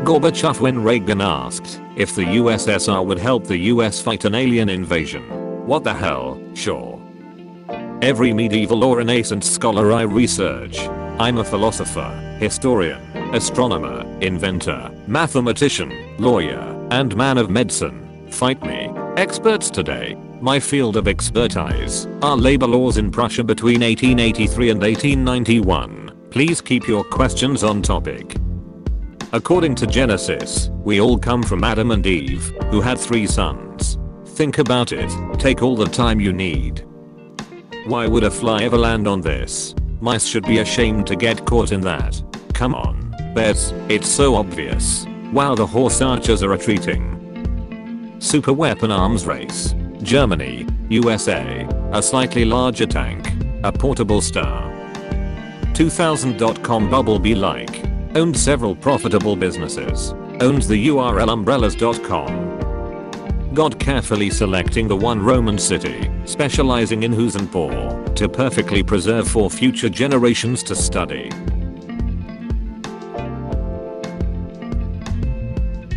Gorbachev when Reagan asked if the USSR would help the US fight an alien invasion. What the hell, sure. Every medieval or Renaissance scholar I research. I'm a philosopher, historian, astronomer, inventor, mathematician, lawyer, and man of medicine. Fight me. Experts today. My field of expertise are labor laws in Prussia between 1883 and 1891. Please keep your questions on topic. According to Genesis, we all come from Adam and Eve, who had 3 sons. Think about it, take all the time you need. Why would a fly ever land on this? Mice should be ashamed to get caught in that. Come on, bears, it's so obvious. Wow, the horse archers are retreating. Super weapon arms race. Germany, USA, a slightly larger tank, a portable star. 2000.com bubble be like. Owned several profitable businesses. Owns the URL umbrellas.com. God carefully selecting the one Roman city, specializing in who's and poor, to perfectly preserve for future generations to study.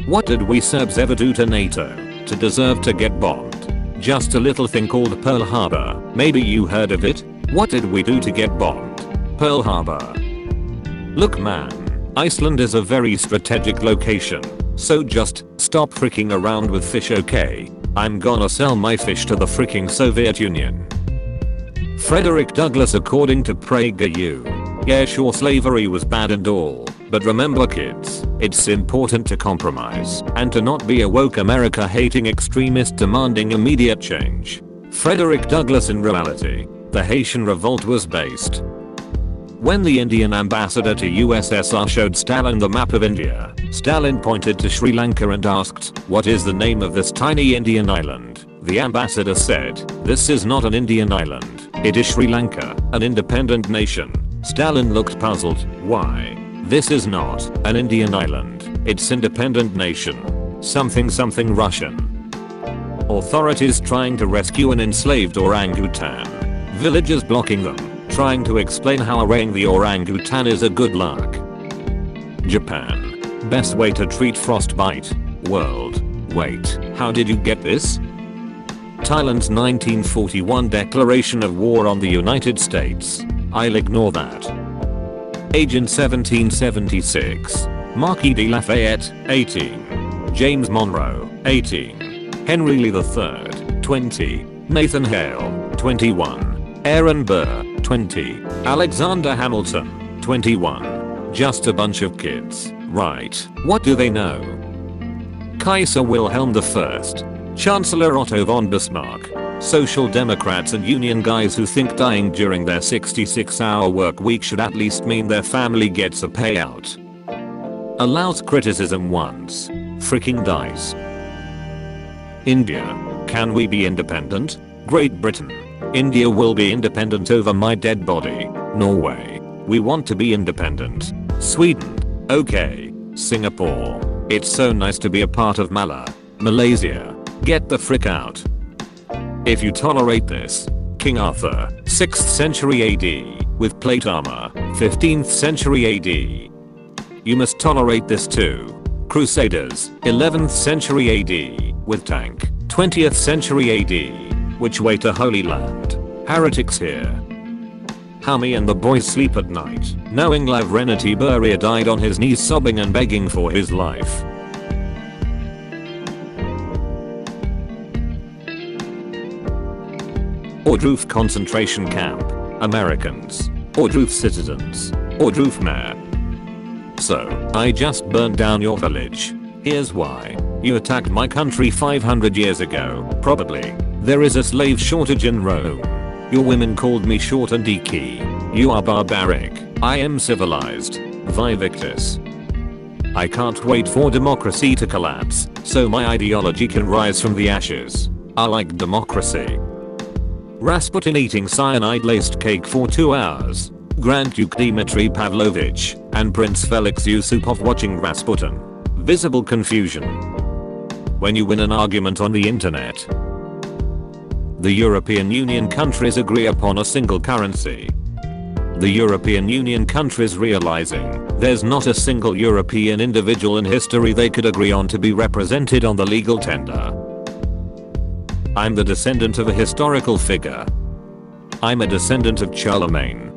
What did we Serbs ever do to NATO to deserve to get bombed? Just a little thing called Pearl Harbor. Maybe you heard of it? What did we do to get bombed? Pearl Harbor. Look man, Iceland is a very strategic location, so just stop freaking around with fish, okay? I'm gonna sell my fish to the freaking Soviet Union. Frederick Douglass according to PragerU. Yeah sure slavery was bad and all, but remember kids, it's important to compromise and to not be a woke America hating extremist demanding immediate change. Frederick Douglass in reality, the Haitian revolt was based. When the Indian ambassador to USSR showed Stalin the map of India, Stalin pointed to Sri Lanka and asked, "What is the name of this tiny Indian island?" The ambassador said, "This is not an Indian island, it is Sri Lanka, an independent nation." Stalin looked puzzled. "Why? This is not an Indian island, it's independent nation. Something Russian." Authorities trying to rescue an enslaved orangutan. Villagers blocking them, trying to explain how arraying the orangutan is a good luck. Japan. Best way to treat frostbite. World. Wait, how did you get this? Thailand's 1941 declaration of war on the United States. I'll ignore that. Age in 1776. Marquis de Lafayette, 18. James Monroe, 18. Henry Lee III, 20. Nathan Hale, 21. Aaron Burr, 20. Alexander Hamilton, 21. Just a bunch of kids, right? What do they know? Kaiser Wilhelm I. Chancellor Otto von Bismarck. Social democrats and union guys who think dying during their 66-hour work week should at least mean their family gets a payout. Allows criticism once. Freaking dies. India. Can we be independent? Great Britain. India will be independent over my dead body. Norway. We want to be independent. Sweden. Okay. Singapore. It's so nice to be a part of Malaya. Malaysia. Get the frick out. If you tolerate this. King Arthur, 6th century AD, with plate armor, 15th century AD. You must tolerate this too. Crusaders, 11th century AD, with tank, 20th century AD. Which way to Holy Land? Heretics here. How me and the boys sleep at night, knowing Lavrenti Beria died on his knees sobbing and begging for his life. Ohrdruf concentration camp. Americans. Ohrdruf citizens. Ohrdruf mayor. So, I just burned down your village. Here's why. You attacked my country 500 years ago, probably. There is a slave shortage in Rome. Your women called me short and icky. You are barbaric. I am civilized. Victus. I can't wait for democracy to collapse, so my ideology can rise from the ashes. I like democracy. Rasputin eating cyanide-laced cake for 2 hours. Grand Duke Dmitry Pavlovich and Prince Felix Yusupov watching Rasputin. Visible confusion. When you win an argument on the internet. The European Union countries agree upon a single currency. The European Union countries realizing there's not a single European individual in history they could agree on to be represented on the legal tender. I'm the descendant of a historical figure. I'm a descendant of Charlemagne.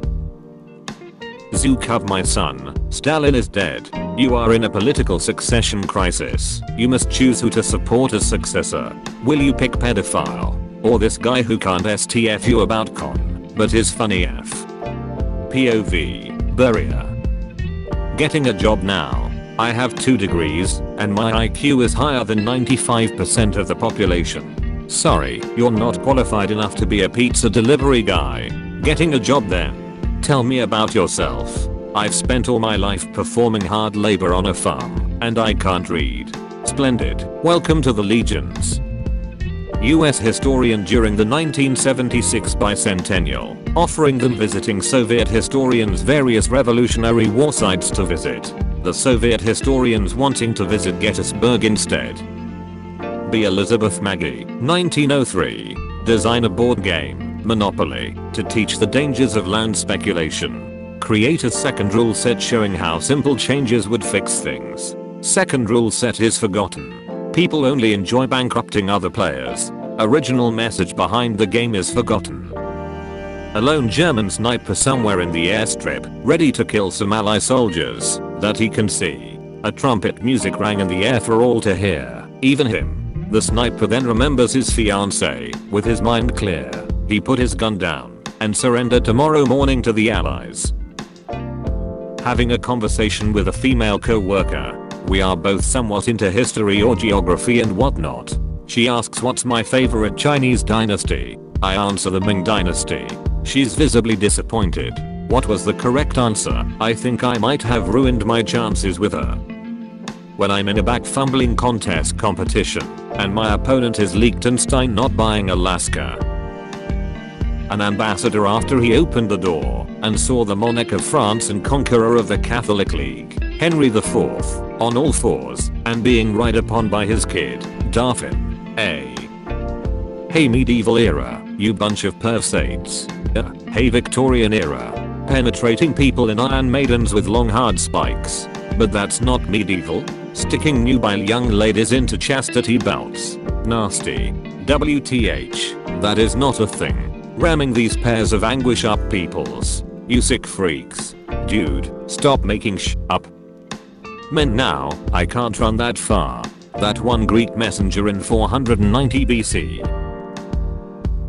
Zhukov, my son, Stalin is dead. You are in a political succession crisis. You must choose who to support as successor. Will you pick pedophile? Or this guy who can't STF you about con, but is funny F? POV, Beria. Getting a job now. I have 2 degrees, and my IQ is higher than 95% of the population. Sorry, you're not qualified enough to be a pizza delivery guy. Getting a job then. Tell me about yourself. I've spent all my life performing hard labor on a farm, and I can't read. Splendid. Welcome to the legions. US historian during the 1976 bicentennial, offering them visiting Soviet historians various Revolutionary War sites to visit. The Soviet historians wanting to visit Gettysburg instead. B. Elizabeth Maggie, 1903. Design a board game, Monopoly, to teach the dangers of land speculation. Create a second rule set showing how simple changes would fix things. Second rule set is forgotten. People only enjoy bankrupting other players. Original message behind the game is forgotten. A lone German sniper somewhere in the airstrip, ready to kill some ally soldiers that he can see. A trumpet music rang in the air for all to hear, even him. The sniper then remembers his fiancée. With his mind clear, he put his gun down and surrendered tomorrow morning to the allies. Having a conversation with a female co-worker. We are both somewhat into history or geography and whatnot. She asks what's my favorite Chinese dynasty. I answer the Ming dynasty. She's visibly disappointed. What was the correct answer? I think I might have ruined my chances with her. When I'm in a back fumbling contest competition, and my opponent is Liechtenstein not buying Alaska. An ambassador after he opened the door and saw the monarch of France and conqueror of the Catholic League, Henry IV, on all fours and being right upon by his kid, Dauphin. Hey medieval era, you bunch of pervsates. Hey Victorian era, penetrating people in Iron Maidens with long hard spikes. But that's not medieval. Sticking nubile young ladies into chastity belts. Nasty. WTH. That is not a thing. Ramming these pairs of anguish up peoples. You sick freaks. Dude, stop making up. Men now, I can't run that far. That one Greek messenger in 490 BC.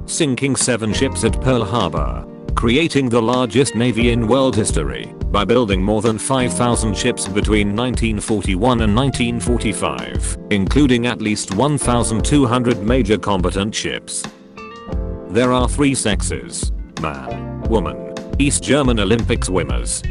Sinking 7 ships at Pearl Harbor. Creating the largest navy in world history by building more than 5,000 ships between 1941 and 1945, including at least 1,200 major combatant ships. There are 3 sexes: man, woman, East German Olympic swimmers.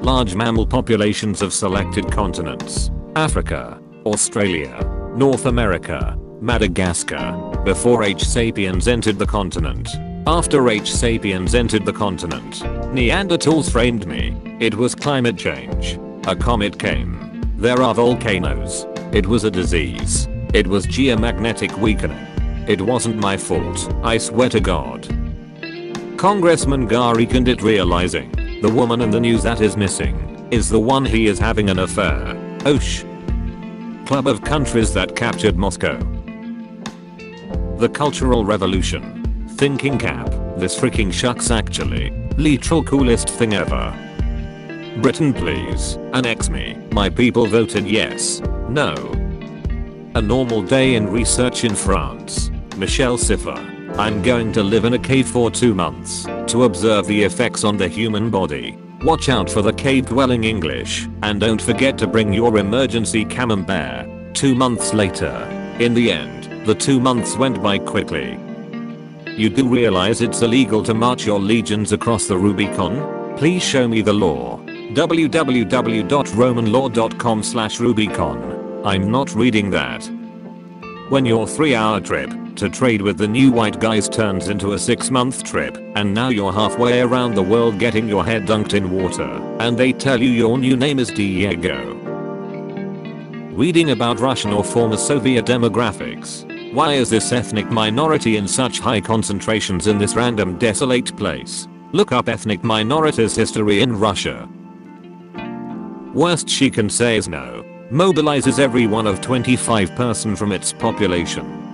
Large mammal populations of selected continents: Africa, Australia, North America, Madagascar. Before H. sapiens entered the continent. After H. sapiens entered the continent, Neanderthals framed me. It was climate change. A comet came. There are volcanoes. It was a disease. It was geomagnetic weakening. It wasn't my fault, I swear to God. Congressman Gary Condit realizing the woman in the news that is missing is the one he is having an affair. Osh. Club of countries that captured Moscow. The Cultural Revolution. Thinking cap, this freaking shucks actually. Literal coolest thing ever. Britain please, annex me. My people voted yes. No. A normal day in research in France. Michelle Cipher. I'm going to live in a cave for 2 months to observe the effects on the human body. Watch out for the cave dwelling English and don't forget to bring your emergency camembert. 2 months later. In the end, the 2 months went by quickly. You do realize it's illegal to march your legions across the Rubicon? Please show me the law. www.romanlaw.com/Rubicon. I'm not reading that. When your 3-hour trip to trade with the new white guys turns into a 6-month trip and now you're halfway around the world getting your head dunked in water and they tell you your new name is Diego. Reading about Russian or former Soviet demographics. Why is this ethnic minority in such high concentrations in this random desolate place? Look up ethnic minorities history in Russia. Worst she can say is no. Mobilizes every one of 25% from its population.